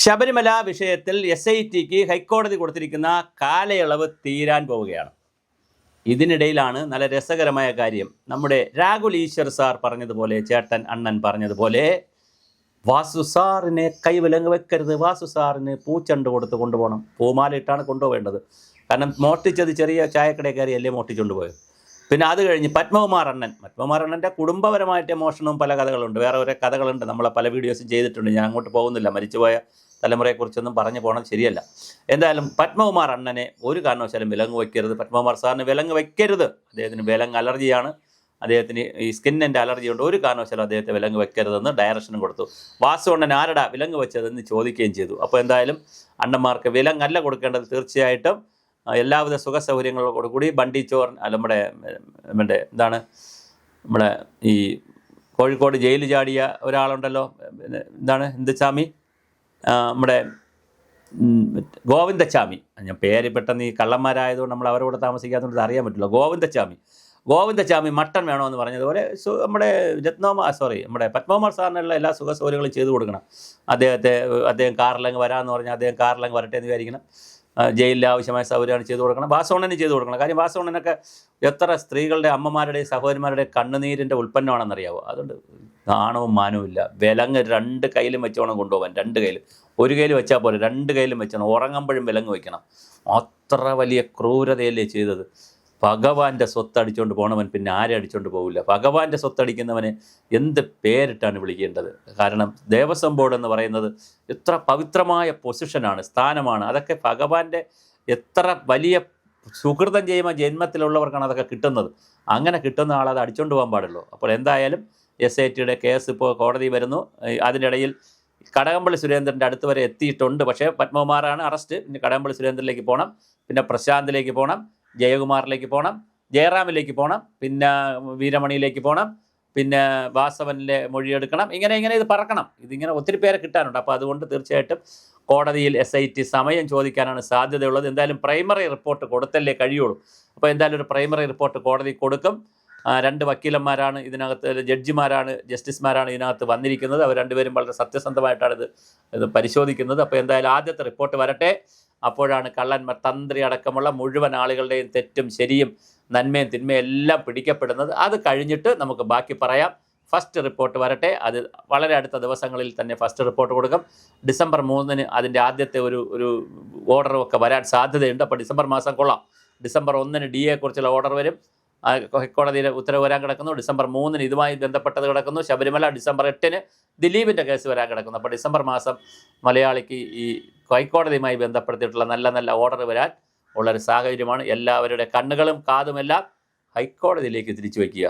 ശബരിമല വിഷയത്തിൽ SITക്ക് ഹൈക്കോടതി കൊടുത്തിരിക്കുന്ന കാലയളവ് തീരാൻ പോവുകയാണ്. ഇതിനിടയിലാണ് നല്ല രസകരമായ കാര്യം. നമ്മുടെ രാഹുൽ ഈശ്വർ സാർ പറഞ്ഞതുപോലെ, ചേട്ടൻ അണ്ണൻ പറഞ്ഞതുപോലെ, വാസു സാറിനെ കൈവിലങ്ങ് വെക്കരുത്, വാസു സാറിന് പൂച്ചണ്ട് കൊടുത്ത് കൊണ്ടുപോകണം. പൂമാല ഇട്ടാണ് കൊണ്ടുപോകേണ്ടത്. കാരണം മോഷ്ടിച്ചത് ചെറിയ ചായക്കടയിൽ കയറിയല്ലേ മോഷ്ടിച്ചുകൊണ്ട് പോയത്. പിന്നെ അത് കഴിഞ്ഞ് പത്മകുമാർ അണ്ണൻ്റെ കുടുംബപരമായിട്ട് മോഷണവും പല കഥകളുണ്ട്, വേറെ ഓരോ കഥകളുണ്ട്, നമ്മളെ പല വീഡിയോസും ചെയ്തിട്ടുണ്ട്. ഞാൻ അങ്ങോട്ട് പോകുന്നില്ല, മരിച്ചുപോയ തലമുറയെക്കുറിച്ചൊന്നും പറഞ്ഞു പോകണം, ശരിയല്ല. എന്തായാലും പത്മകുമാർ അണ്ണനെ ഒരു കാരണവശാലും വിലങ്ങ് വയ്ക്കരുത്. പത്മകുമാർ സാറിന് വിലങ്ങ് വയ്ക്കരുത്. അദ്ദേഹത്തിന് വിലങ്ങ് അലർജിയാണ്, അദ്ദേഹത്തിന് ഈ സ്കിന്നിൻ്റെ അലർജി ഉണ്ട്. ഒരു കാരണവശാലും അദ്ദേഹത്തെ വിലങ്ങ് വയ്ക്കരുതെന്ന് ഡയറക്ഷനും കൊടുത്തു. വാസു അണ്ണൻ ആരടാ വിലങ്ങ് വെച്ചതെന്ന് ചോദിക്കുകയും ചെയ്തു. അപ്പോൾ എന്തായാലും അണ്ണന്മാർക്ക് വിലങ്ങല്ല കൊടുക്കേണ്ടത്. തീർച്ചയായിട്ടും എല്ലാവിധ സുഖ സൗകര്യങ്ങളോട് കൂടി ബണ്ടി ചോർ നമ്മുടെ ഈ കോഴിക്കോട് ജയിലിൽ ചാടിയ ഒരാളുണ്ടല്ലോ, എന്ത് സ്വാമി, നമ്മുടെ ഗോവിന്ദച്ചാമി. ഞാൻ പേര് പെട്ടെന്ന് ഈ കള്ളന്മാരായതുകൊണ്ട് നമ്മൾ അവരോട് താമസിക്കാത്തതുകൊണ്ട് അറിയാൻ പറ്റില്ല. ഗോവിന്ദച്ചാമി മട്ടൺ വേണമെന്ന് പറഞ്ഞതുപോലെ നമ്മുടെ പത്മകുമാർ സാറിനുള്ള എല്ലാ സുഖ സൗകര്യങ്ങളും ചെയ്തു കൊടുക്കണം. അദ്ദേഹം കാറിലങ്ങ് വരാമെന്ന് പറഞ്ഞാൽ അദ്ദേഹം കാറിലങ്ങ് വരട്ടെ എന്ന് വിചാരിക്കണം. ജയിലിൽ ആവശ്യമായ സൗകര്യമാണ് ചെയ്തു കൊടുക്കണം. വാസവണ്ണന് ചെയ്തു കൊടുക്കണം. കാര്യം വാസവണ്ണനൊക്കെ എത്ര സ്ത്രീകളുടെ അമ്മമാരുടെയും സഹോദരിമാരുടെയും കണ്ണുനീരിൻ്റെ ഉൽപ്പന്നമാണെന്നറിയാവോ. അതുകൊണ്ട് നാണവും മാനവും ഇല്ല. വിലങ്ങ് 2 കയ്യിലും വെച്ചോണം കൊണ്ടുപോകാൻ. 2 കയ്യിൽ, ഒരു കയ്യിൽ വെച്ചാൽ പോലെ 2 കയ്യിലും വെച്ചോണം. ഉറങ്ങുമ്പോഴും വിലങ്ങ് വയ്ക്കണം. അത്ര വലിയ ക്രൂരതയല്ലേ ചെയ്തത്. ഭഗവാന്റെ സ്വത്ത് അടിച്ചുകൊണ്ട് പോകണവൻ പിന്നെ ആരെ അടിച്ചുകൊണ്ട് പോകില്ല. ഭഗവാന്റെ സ്വത്തടിക്കുന്നവനെ എന്ത് പേരിട്ടാണ് വിളിക്കേണ്ടത്? കാരണം ദേവസ്വം ബോർഡ് എന്ന് പറയുന്നത് എത്ര പവിത്രമായ പൊസിഷനാണ്, സ്ഥാനമാണ്. അതൊക്കെ ഭഗവാന്റെ എത്ര വലിയ സുഹൃതം ചെയ്യുമ്പോൾ ജന്മത്തിലുള്ളവർക്കാണ് അതൊക്കെ കിട്ടുന്നത്. അങ്ങനെ കിട്ടുന്ന ആളത് അടിച്ചുകൊണ്ട് പോകാൻ പാടുള്ളൂ. അപ്പോൾ എന്തായാലും SITയുടെ കേസ് ഇപ്പോൾ കോടതി വരുന്നു. അതിനിടയിൽ കടകംപള്ളി സുരേന്ദ്രൻ്റെ അടുത്ത് വരെ എത്തിയിട്ടുണ്ട്. പക്ഷേ പത്മകുമാറാണ് അറസ്റ്റ്. പിന്നെ കടകംപള്ളി സുരേന്ദ്രനിലേക്ക് പോകണം, പിന്നെ പ്രശാന്തിലേക്ക് പോകണം, ജയകുമാറിലേക്ക് പോകണം, ജയറാമിലേക്ക് പോകണം, പിന്നെ വീരമണിയിലേക്ക് പോകണം, പിന്നെ വാസവനിലെ മൊഴിയെടുക്കണം. ഇങ്ങനെ ഇത് പറക്കണം. ഇതിങ്ങനെ ഒത്തിരി പേരെ കിട്ടാനുണ്ട്. അപ്പോൾ അതുകൊണ്ട് തീർച്ചയായിട്ടും കോടതിയിൽ SIT സമയം ചോദിക്കാനാണ് സാധ്യതയുള്ളത്. എന്തായാലും പ്രൈമറി റിപ്പോർട്ട് കൊടുത്തല്ലേ കഴിയുള്ളൂ. അപ്പോൾ എന്തായാലും ഒരു പ്രൈമറി റിപ്പോർട്ട് കോടതി കൊടുക്കും. 2 വക്കീലന്മാരാണ് ഇതിനകത്ത്, ജഡ്ജിമാരാണ്, ജസ്റ്റിസുമാരാണ് ഇതിനകത്ത് വന്നിരിക്കുന്നത്. അവർ രണ്ടുപേരും വളരെ സത്യസന്ധമായിട്ടാണ് ഇത് പരിശോധിക്കുന്നത്. അപ്പോൾ എന്തായാലും ആദ്യത്തെ റിപ്പോർട്ട് വരട്ടെ. അപ്പോഴാണ് കള്ളന്മാർ, തന്ത്രി അടക്കമുള്ള മുഴുവൻ ആളുകളുടെയും തെറ്റും ശരിയും നന്മയും തിന്മയും എല്ലാം പിടിക്കപ്പെടുന്നത്. അത് കഴിഞ്ഞിട്ട് നമുക്ക് ബാക്കി പറയാം. ഫസ്റ്റ് റിപ്പോർട്ട് വരട്ടെ. അത് വളരെ അടുത്ത ദിവസങ്ങളിൽ തന്നെ ഫസ്റ്റ് റിപ്പോർട്ട് കൊടുക്കും. ഡിസംബർ 3-ന് അതിൻ്റെ ആദ്യത്തെ ഒരു ഓർഡറും ഒക്കെ വരാൻ സാധ്യതയുണ്ട്. അപ്പോൾ ഡിസംബർ മാസം കൊള്ളാം. ഡിസംബർ 1-ന് DA കുറിച്ചുള്ള ഓർഡർ വരും. ഹൈക്കോടതിയിലെ ഉത്തരവ് വരാൻ കിടക്കുന്നു. ഡിസംബർ 3-ന് ഇതുമായി ബന്ധപ്പെട്ടത് കിടക്കുന്നു. ശബരിമല ഡിസംബർ 8-ന് ദിലീപിൻ്റെ കേസ് വരാൻ കിടക്കുന്നു. അപ്പോൾ ഡിസംബർ മാസം മലയാളിക്ക് ഈ ഹൈക്കോടതിയുമായി ബന്ധപ്പെടുത്തിയിട്ടുള്ള നല്ല ഓർഡർ വരാൻ ഉള്ളൊരു സാഹചര്യമാണ്. എല്ലാവരുടെ കണ്ണുകളും കാതുമെല്ലാം ഹൈക്കോടതിയിലേക്ക് തിരിച്ചു വയ്ക്കുക.